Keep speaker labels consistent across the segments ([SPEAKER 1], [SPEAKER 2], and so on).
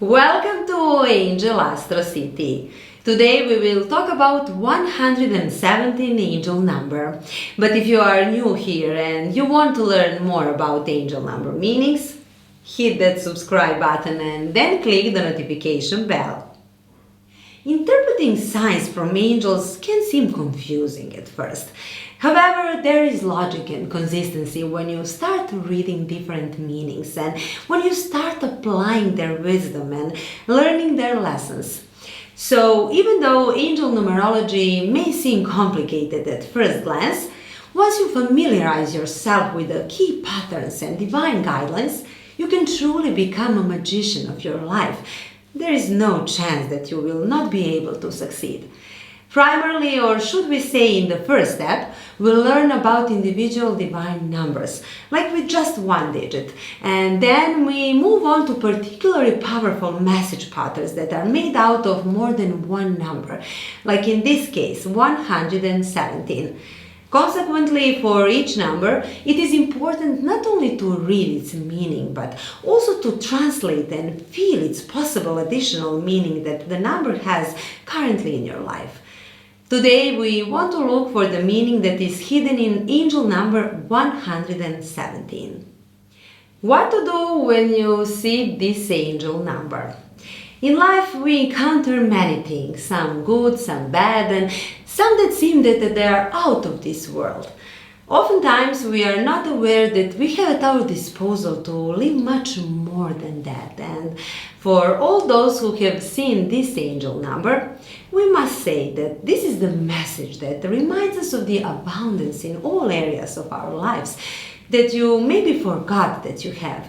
[SPEAKER 1] Welcome to Angel Astro City. Today we will talk about 117 angel number. But if you are new here and you want to learn more about angel number meanings, hit that subscribe button and then click the notification bell. Interpreting signs from angels can seem confusing at first. However, there is logic and consistency when you start reading different meanings and when you start applying their wisdom and learning their lessons. So, even though angel numerology may seem complicated at first glance, once you familiarize yourself with the key patterns and divine guidelines, you can truly become a magician of your life. There is no chance that you will not be able to succeed. Primarily, or should we say in the first step, we'll learn about individual divine numbers, like with just one digit, and then we move on to particularly powerful message patterns that are made out of more than one number, like in this case, 117. Consequently, for each number, it is important not only to read its meaning, but also to translate and feel its possible additional meaning that the number has currently in your life. Today, we want to look for the meaning that is hidden in angel number 117. What to do when you see this angel number? In life, we encounter many things, some good, some bad, and some that seem that they are out of this world. Oftentimes, we are not aware that we have at our disposal to live much more than that. And for all those who have seen this angel number, we must say that this is the message that reminds us of the abundance in all areas of our lives that you maybe forgot that you have.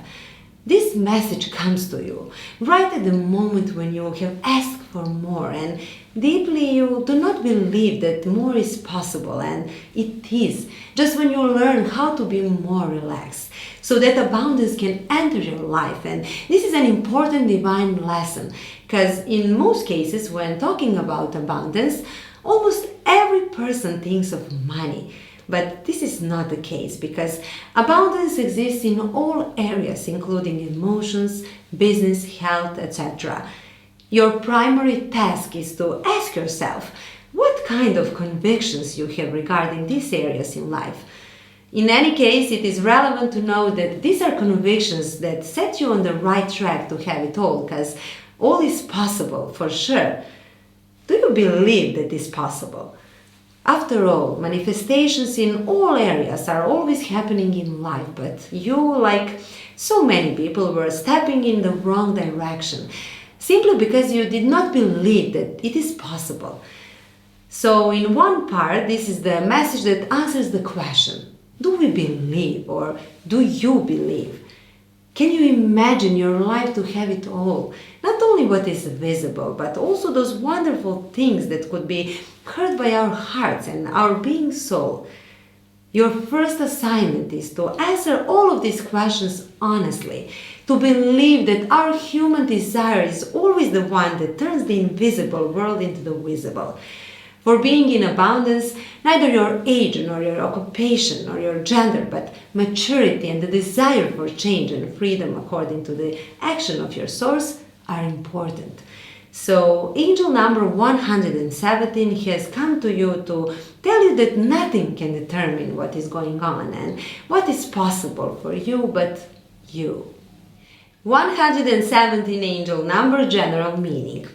[SPEAKER 1] This message comes to you right at the moment when you have asked for more and deeply you do not believe that more is possible, and it is just when you learn how to be more relaxed so that abundance can enter your life. And this is an important divine lesson because in most cases when talking about abundance, almost every person thinks of money. But this is not the case because abundance exists in all areas, including emotions, business, health, etc. Your primary task is to ask yourself what kind of convictions you have regarding these areas in life. In any case, it is relevant to know that these are convictions that set you on the right track to have it all, because all is possible for sure. Do you believe that is possible? After all, manifestations in all areas are always happening in life, but you, like so many people, were stepping in the wrong direction simply because you did not believe that it is possible. So in one part, this is the message that answers the question, do we believe or do you believe? Can you imagine your life to have it all? Not only what is visible, but also those wonderful things that could be heard by our hearts and our being soul. Your first assignment is to answer all of these questions honestly, to believe that our human desire is always the one that turns the invisible world into the visible. For being in abundance, neither your age nor your occupation nor your gender, but maturity and the desire for change and freedom according to the action of your source are important. So, angel number 117 has come to you to tell you that nothing can determine what is going on and what is possible for you but you. 117 angel number general meaning.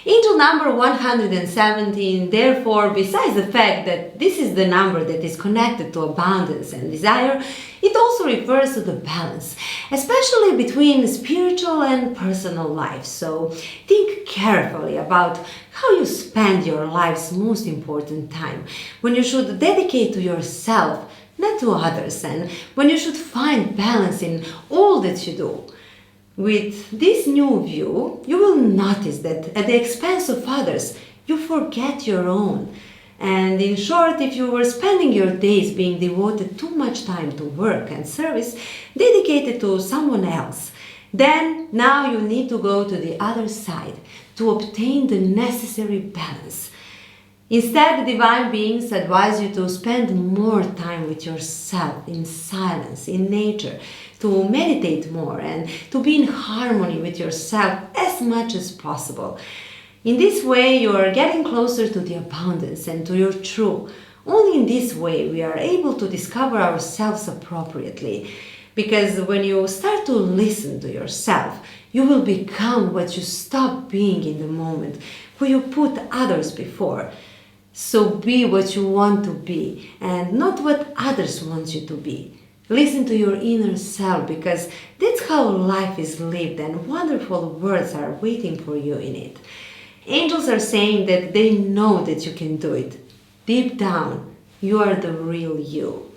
[SPEAKER 1] Angel number 117, therefore, besides the fact that this is the number that is connected to abundance and desire, it also refers to the balance, especially between spiritual and personal life. So think carefully about how you spend your life's most important time, when you should dedicate to yourself, not to others, and when you should find balance in all that you do. With this new view, you will notice that at the expense of others, you forget your own. And in short, if you were spending your days being devoted too much time to work and service dedicated to someone else, then now you need to go to the other side to obtain the necessary balance. Instead, the divine beings advise you to spend more time with yourself in silence, in nature, to meditate more, and to be in harmony with yourself as much as possible. In this way, you are getting closer to the abundance and to your truth. Only in this way we are able to discover ourselves appropriately. Because when you start to listen to yourself, you will become what you stop being in the moment, where you put others before. So be what you want to be and not what others want you to be. Listen to your inner self, because that's how life is lived and wonderful words are waiting for you in it. Angels are saying that they know that you can do it. Deep down, you are the real you.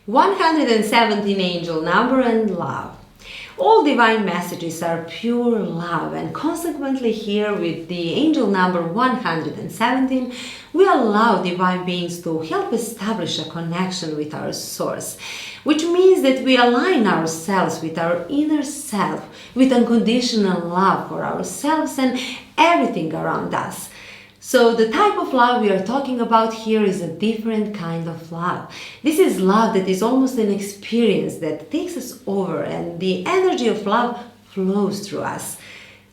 [SPEAKER 1] 117 angel number and love. All divine messages are pure love, and consequently here with the angel number 117, we allow divine beings to help establish a connection with our source, which means that we align ourselves with our inner self, with unconditional love for ourselves and everything around us. So the type of love we are talking about here is a different kind of love. This is love that is almost an experience that takes us over, and the energy of love flows through us.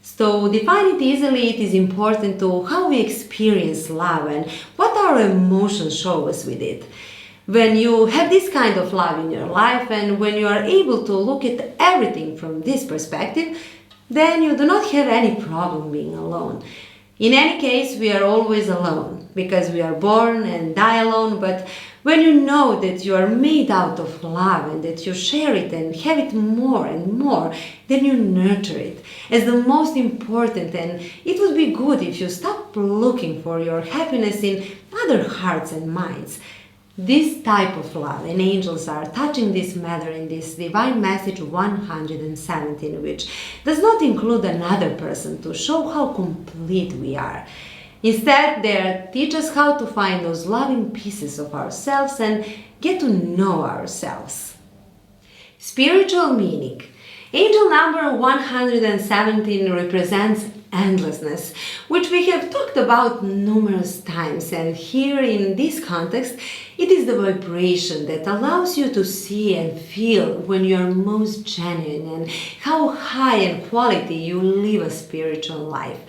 [SPEAKER 1] So to define it easily, it is important to how we experience love and what our emotions show us with it. When you have this kind of love in your life, and when you are able to look at everything from this perspective, then you do not have any problem being alone. In any case, we are always alone, because we are born and die alone, but when you know that you are made out of love and that you share it and have it more and more, then you nurture it as the most important, and it would be good if you stop looking for your happiness in other hearts and minds. This type of love, and angels are touching this matter in this divine message 117, which does not include another person to show how complete we are. Instead, they teach us how to find those loving pieces of ourselves and get to know ourselves. Spiritual meaning. Angel number 117 represents endlessness, which we have talked about numerous times, and here in this context, it is the vibration that allows you to see and feel when you are most genuine and how high in quality you live a spiritual life.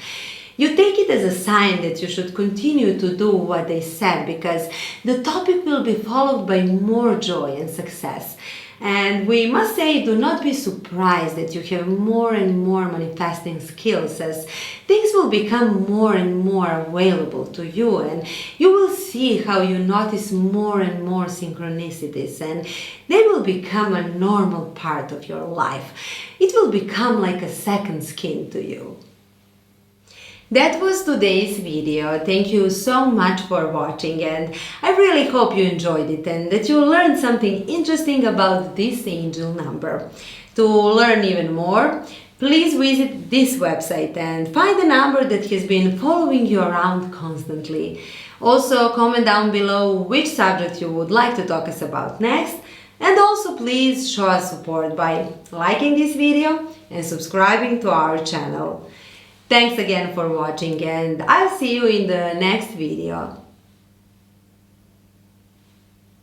[SPEAKER 1] You take it as a sign that you should continue to do what they said, because the topic will be followed by more joy and success. And we must say, do not be surprised that you have more and more manifesting skills, as things will become more and more available to you, and you will see how you notice more and more synchronicities, and they will become a normal part of your life. It will become like a second skin to you. That was today's video. Thank you so much for watching, and I really hope you enjoyed it and that you learned something interesting about this angel number. To learn even more, please visit this website and find the number that has been following you around constantly. Also, comment down below which subject you would like to talk us about next, and also please show us support by liking this video and subscribing to our channel. Thanks again for watching, and I'll see you in the next video.